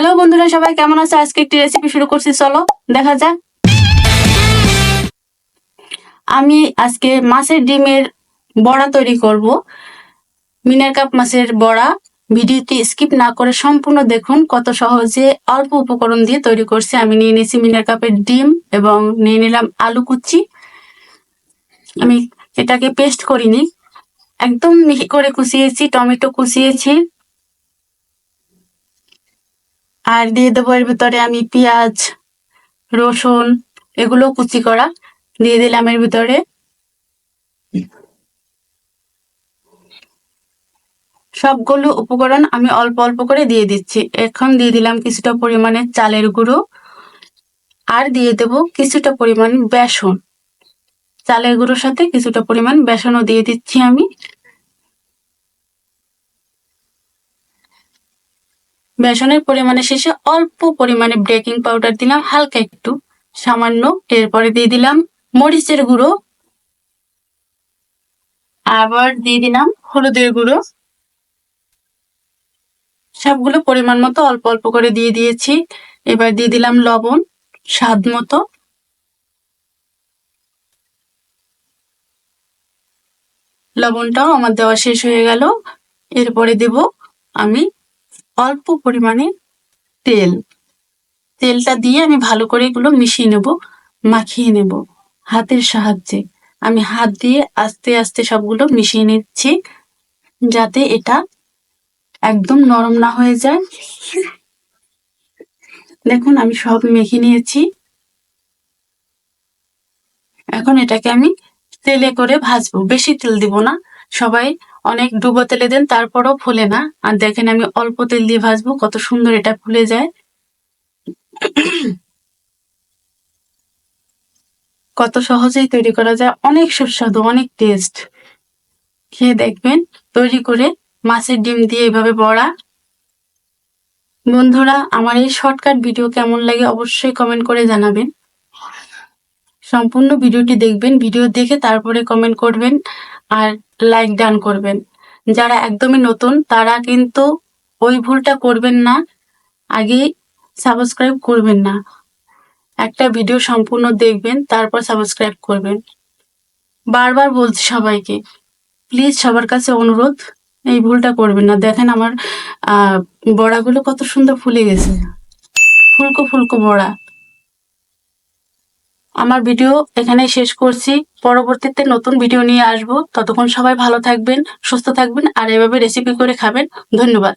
Hello বন্ধুরা, সবাই কেমন আছে? আজকে একটি রেসিপি শুরু করছি, চলো দেখা যাক। আমি আজকে মাছের ডিমের বড়া তৈরি করব। মিনার কাপ মাছের বড়া। ভিডিওটি স্কিপ না করে সম্পূর্ণ দেখুন, কত সহজে অল্প উপকরণ দিয়ে তৈরি করছি। আমি নিয়ে নিয়েছি মিনার কাপের ডিম এবং নিয়ে নিলাম আলু কুচি। আমি এটাকে পেস্ট করিনি, একদম মিহি করে কুচিয়েছি। টমেটো কুচিয়েছি, আর দিয়ে দেবো এর ভিতরে আমি পেঁয়াজ, রসুন এগুলো কুচি করা দিয়ে দিলাম এর ভিতরে। সবগুলো উপকরণ আমি অল্প অল্প করে দিয়ে দিচ্ছি। এখন দিয়ে দিলাম কিছুটা পরিমাণে চালের গুঁড়ো, আর দিয়ে দেব কিছুটা পরিমাণ বেসন। চালের গুঁড়োর সাথে কিছুটা পরিমাণ বেসনও দিয়ে দিচ্ছি আমি। বেসনের পরিমাণের শেষে অল্প পরিমাণে বেকিং পাউডার দিলাম, হালকা একটু সামান্য। এরপরে দিয়ে দিলাম মরিচের গুঁড়ো, আবার দিয়ে দিলাম হলুদের গুঁড়ো। সবগুলো পরিমাণ মতো অল্প অল্প করে দিয়ে দিয়েছি। এবার দিয়ে দিলাম লবণ স্বাদ মতো। লবণটাও আমার দেওয়া শেষ হয়ে গেল। এরপরে দেব আমি অল্প পরিমাণে তেল। তেলটা দিয়ে আমি ভালো করে এগুলো মিশিয়ে নেব, মাখিয়ে নেব হাতের সাহায্যে। আমি হাত দিয়ে আস্তে আস্তে সবগুলো মিশিয়ে নিচ্ছি, যাতে এটা একদম নরম না হয়ে যায়। দেখুন আমি সব মেখে নিয়েছি। এখন এটাকে আমি তেলে করে ভাজবো, বেশি তেল দিব না। সবাই অনেক ডুবো তেলে দেন, তারপরও ফুলে না। আর দেখেন আমি অল্প তেল দিয়ে ভাজবো, কত সুন্দর এটা ফুলে যায়। কত সহজেই তৈরি করা যায়, অনেক সুস্বাদু, অনেক টেস্ট। খেয়ে দেখবেন তৈরি করে মাছের ডিম দিয়ে এভাবে বড়া। বন্ধুরা, আমার এই শর্টকাট ভিডিও কেমন লাগে অবশ্যই কমেন্ট করে জানাবেন। সম্পূর্ণ ভিডিওটি দেখবেন, ভিডিও দেখে তারপরে কমেন্ট করবেন আর লাইক ডান করবেন। যারা একদমই নতুন তারা কিন্তু ওই ভুলটা করবেন না, আগে সাবস্ক্রাইব করবেন না। একটা ভিডিও সম্পূর্ণ দেখবেন, তারপর সাবস্ক্রাইব করবেন। বারবার বলছি সবাইকে, প্লিজ সবার কাছে অনুরোধ, এই ভুলটা করবেন না। দেখেন আমার বড়াগুলো কত সুন্দর ফুলে গেছে, ফুলকো ফুলকো বড়া। আমার ভিডিও এখানেই শেষ করছি। পরবর্তীতে নতুন ভিডিও নিয়ে আসবো। ততক্ষণ সবাই ভালো থাকবেন, সুস্থ থাকবেন, আর এভাবে রেসিপি করে খাবেন। ধন্যবাদ।